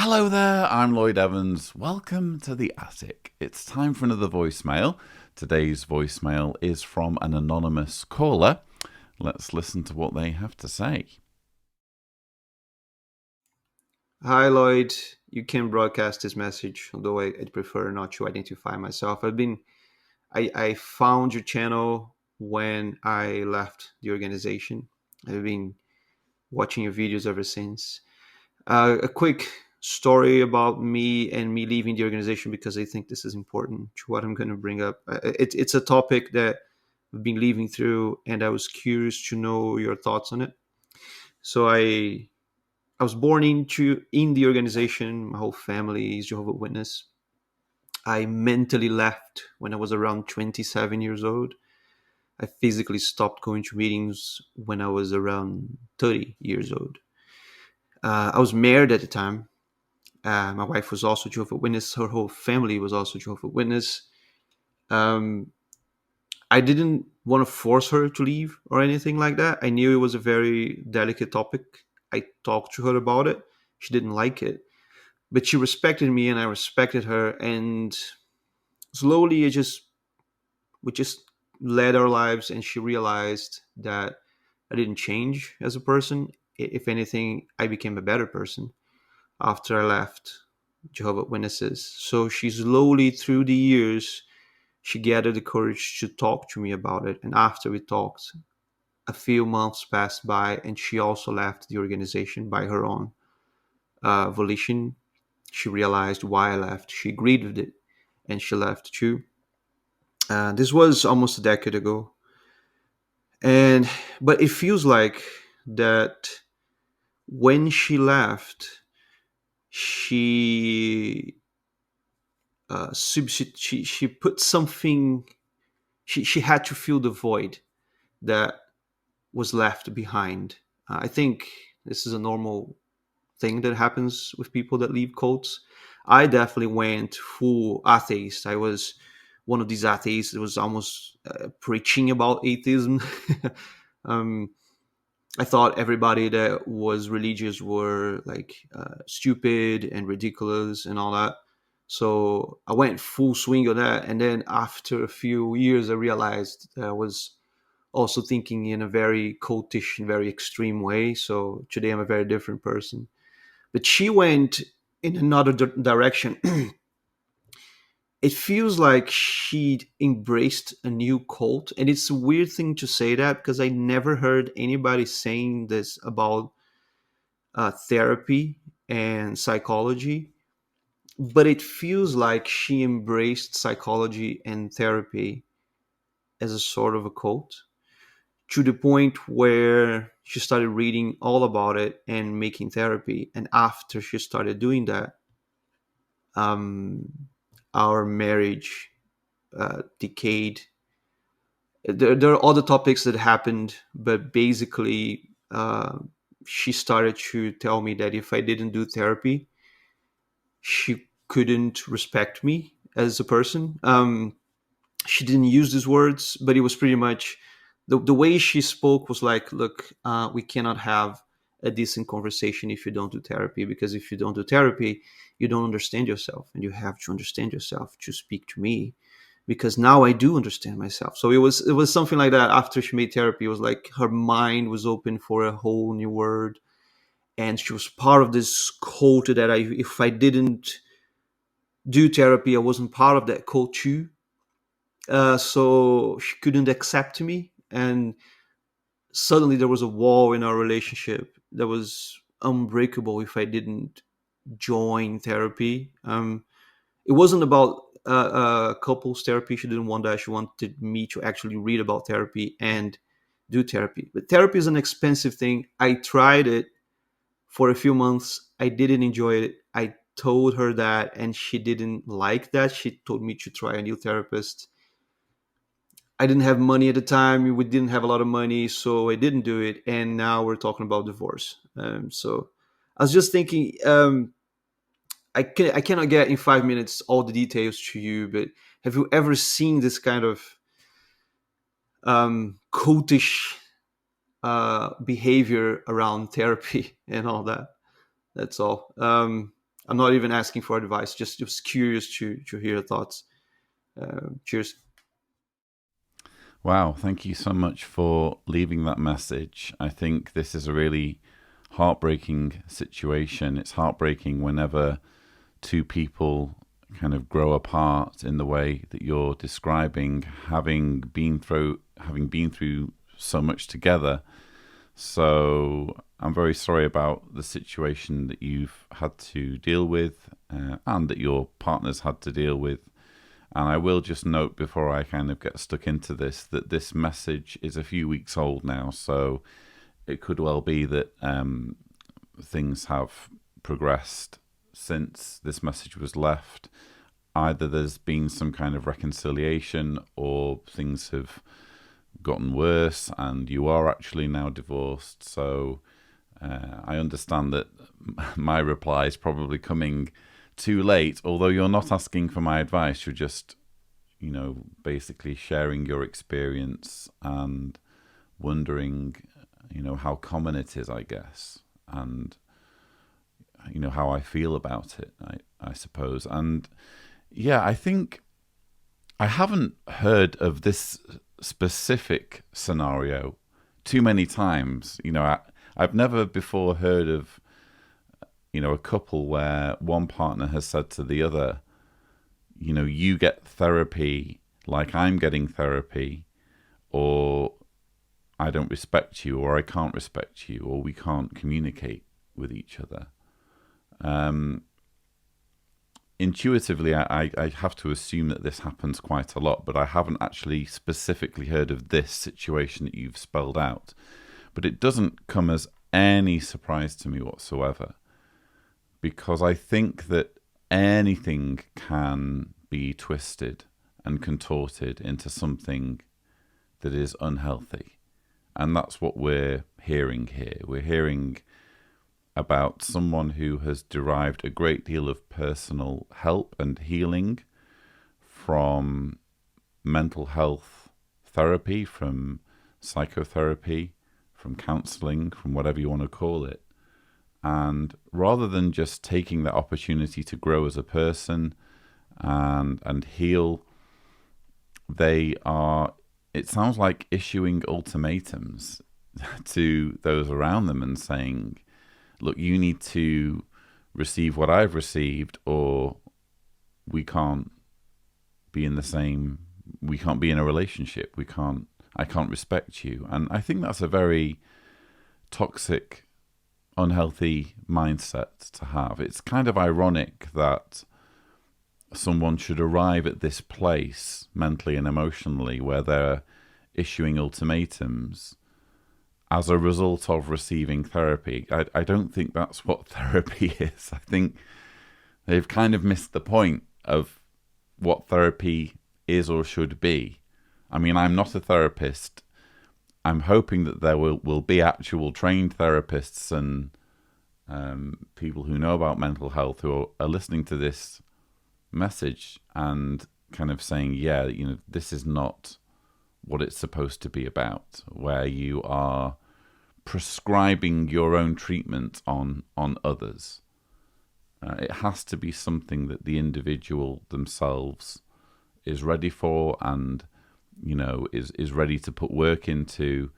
Hello there, I'm Lloyd Evans. Welcome to the attic. It's time for another voicemail. Today's voicemail is from an anonymous caller. Let's listen to what they have to say. Hi Lloyd, you can broadcast this message, although I'd prefer not to identify myself. I found your channel when I left the organization. I've been watching your videos ever since. A quick story about me and me leaving the organization because I think this is important to what I'm going to bring up. It's a topic that I've been living through, and I was curious to know your thoughts on it. So I was born into in the organization. My whole family is Jehovah's Witness. I mentally left when I was around 27 years old. I physically stopped going to meetings when I was around 30 years old. I was married at the time. My wife was also Jehovah's Witness. Her whole family was also Jehovah's Witness. Um, I didn't want to force her to leave or anything like that. I knew it was a very delicate topic. I talked to her about it. She didn't like it, but she respected me and I respected her. And slowly, we just led our lives, and she realized that I didn't change as a person. If anything, I became a better person after I left Jehovah's Witnesses. So she slowly, through the years, she gathered the courage to talk to me about it. And after we talked, a few months passed by, and she also left the organization by her own volition. She realized why I left. She agreed with it, and she left too. This was almost a decade ago, and but it feels like that when she left, she she put something. She had to fill the void that was left behind. I think this is a normal thing that happens with people that leave cults. I definitely went full atheist. I was one of these atheists that was almost preaching about atheism. um, I thought everybody that was religious were like stupid and ridiculous and all that. So I went full swing on that. And then after a few years, I realized that I was also thinking in a very cultish and very extreme way. So today I'm a very different person. But she went in another direction. It feels like she embraced a new cult, and it's a weird thing to say that because I never heard anybody saying this about therapy and psychology. But it feels like she embraced psychology and therapy as a sort of a cult, to the point where she started reading all about it and making therapy. And after she started doing that, um, our marriage decayed. There are other topics that happened, but basically, she started to tell me that if I didn't do therapy, she couldn't respect me as a person. She didn't use these words, but it was pretty much the way she spoke was like, look, we cannot have a decent conversation if you don't do therapy, because if you don't do therapy, you don't understand yourself, and you have to understand yourself to speak to me, because now I do understand myself. So it was something like that. After she made therapy, it was like her mind was open for a whole new world, and she was part of this cult that if I didn't do therapy, I wasn't part of that cult too. So she couldn't accept me, and suddenly there was a wall in our relationship that was unbreakable if I didn't join therapy. It wasn't about couples therapy. She didn't want that. She wanted me to actually read about therapy and do therapy. But therapy is an expensive thing. I tried it for a few months. I didn't enjoy it. I told her that, and she didn't like that. She told me to try a new therapist. I didn't have money at the time. We didn't have a lot of money, so I didn't do it. And now we're talking about divorce. So I was just thinking, I cannot get in 5 minutes all the details to you, but have you ever seen this kind of cultish behavior around therapy and all that? That's all. I'm not even asking for advice, just curious to hear your thoughts. Cheers. Wow, thank you so much for leaving that message. I think this is a really heartbreaking situation. It's heartbreaking whenever two people kind of grow apart in the way that you're describing, having been through so much together. So I'm very sorry about the situation that you've had to deal with, and that your partner's had to deal with. And I will just note before I kind of get stuck into this that this message is a few weeks old now, so it could well be that things have progressed since this message was left. Either there's been some kind of reconciliation, or things have gotten worse and you are actually now divorced. So I understand that my reply is probably coming too late, although you're not asking for my advice. You're just, basically sharing your experience and wondering, how common it is, I guess, and, how I feel about it, I suppose. And yeah, I think I haven't heard of this specific scenario too many times. I've never before heard of, a couple where one partner has said to the other, you get therapy like I'm getting therapy, or I don't respect you, or I can't respect you, or we can't communicate with each other. Intuitively, I have to assume that this happens quite a lot, but I haven't actually specifically heard of this situation that you've spelled out. But it doesn't come as any surprise to me whatsoever, because I think that anything can be twisted and contorted into something that is unhealthy. And that's what we're hearing here. We're hearing about someone who has derived a great deal of personal help and healing from mental health therapy, from psychotherapy, from counseling, from whatever you want to call it. And rather than just taking that opportunity to grow as a person and heal, they are, it sounds like, issuing ultimatums to those around them and saying, look, you need to receive what I've received, or we can't be in a relationship. I can't respect you. And I think that's a very toxic, unhealthy mindset to have. It's kind of ironic that someone should arrive at this place mentally and emotionally where they're issuing ultimatums as a result of receiving therapy. I don't think that's what therapy is. I think they've kind of missed the point of what therapy is or should be. I mean, I'm not a therapist. I'm hoping that there will be actual trained therapists and people who know about mental health who are listening to this message and kind of saying, yeah, this is not what it's supposed to be about, where you are prescribing your own treatment on others. It has to be something that the individual themselves is ready for and, is ready to put work into.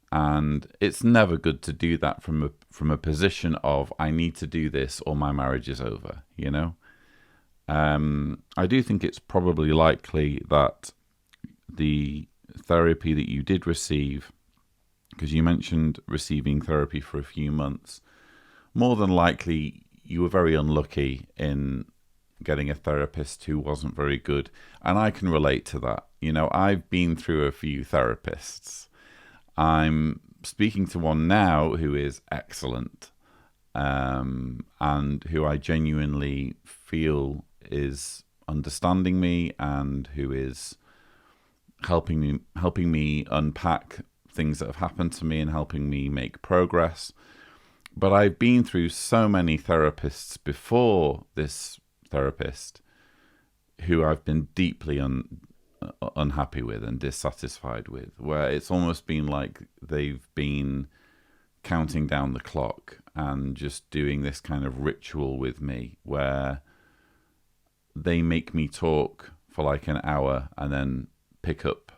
And it's never good to do that from a position of, I need to do this or my marriage is over, I do think it's probably likely that the therapy that you did receive, because you mentioned receiving therapy for a few months, more than likely you were very unlucky in getting a therapist who wasn't very good. And I can relate to that. I've been through a few therapists. I'm speaking to one now who is excellent, and who I genuinely feel is understanding me and who is helping me unpack things that have happened to me and helping me make progress. But I've been through so many therapists before this therapist who I've been deeply unhappy with and dissatisfied with, where it's almost been like they've been counting down the clock and just doing this kind of ritual with me where they make me talk for like an hour and then pick up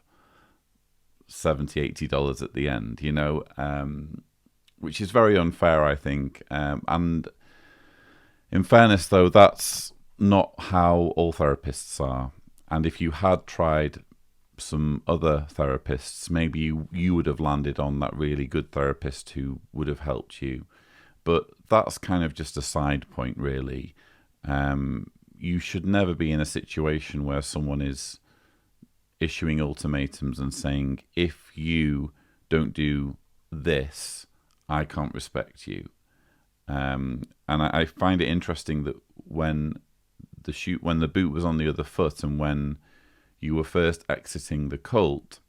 $70-80 at the end, which is very unfair, I think. And in fairness, though, that's not how all therapists are. And if you had tried some other therapists, maybe you would have landed on that really good therapist who would have helped you. But that's kind of just a side point, really. You should never be in a situation where someone is issuing ultimatums and saying, if you don't do this, I can't respect you. And I find it interesting that when the boot was on the other foot and when you were first exiting the cult,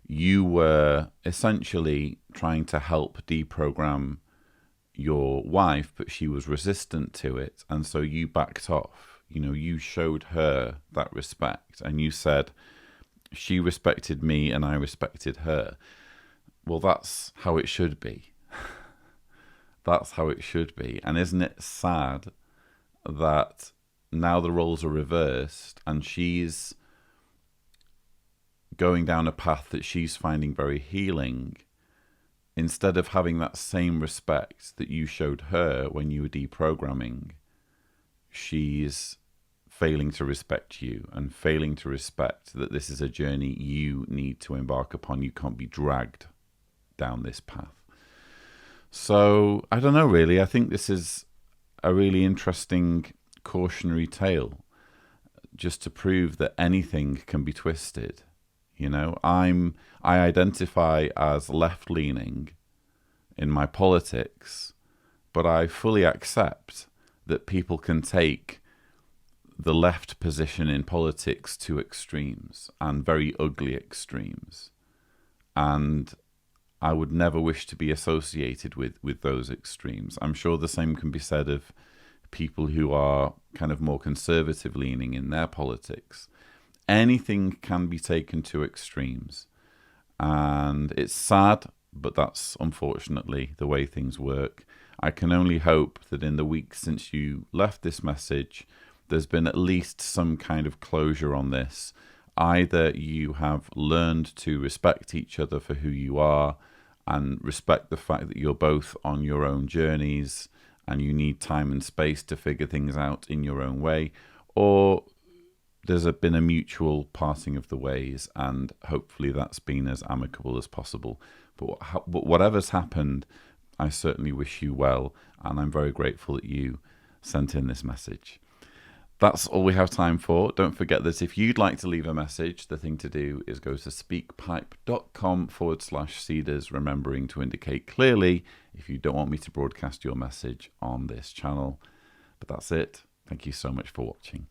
you were essentially trying to help deprogram your wife, but she was resistant to it. And so you backed off. You showed her that respect and you said, she respected me and I respected her. Well, that's how it should be. That's how it should be. And isn't it sad that now the roles are reversed and she's going down a path that she's finding very healing, instead of having that same respect that you showed her when you were deprogramming, she's failing to respect you and failing to respect that this is a journey you need to embark upon. You can't be dragged down this path. So, I don't know, really. I think this is a really interesting cautionary tale, just to prove that anything can be twisted. I identify as left-leaning in my politics, but I fully accept that people can take the left position in politics to extremes, and very ugly extremes. And I would never wish to be associated with those extremes. I'm sure the same can be said of people who are kind of more conservative leaning in their politics. Anything can be taken to extremes. And it's sad, but that's unfortunately the way things work. I can only hope that in the weeks since you left this message, there's been at least some kind of closure on this. Either you have learned to respect each other for who you are and respect the fact that you're both on your own journeys and you need time and space to figure things out in your own way, or there's been a mutual parting of the ways, and hopefully that's been as amicable as possible. But whatever's happened, I certainly wish you well, and I'm very grateful that you sent in this message. That's all we have time for. Don't forget that if you'd like to leave a message, the thing to do is go to speakpipe.com/Cedars, remembering to indicate clearly if you don't want me to broadcast your message on this channel. But that's it. Thank you so much for watching.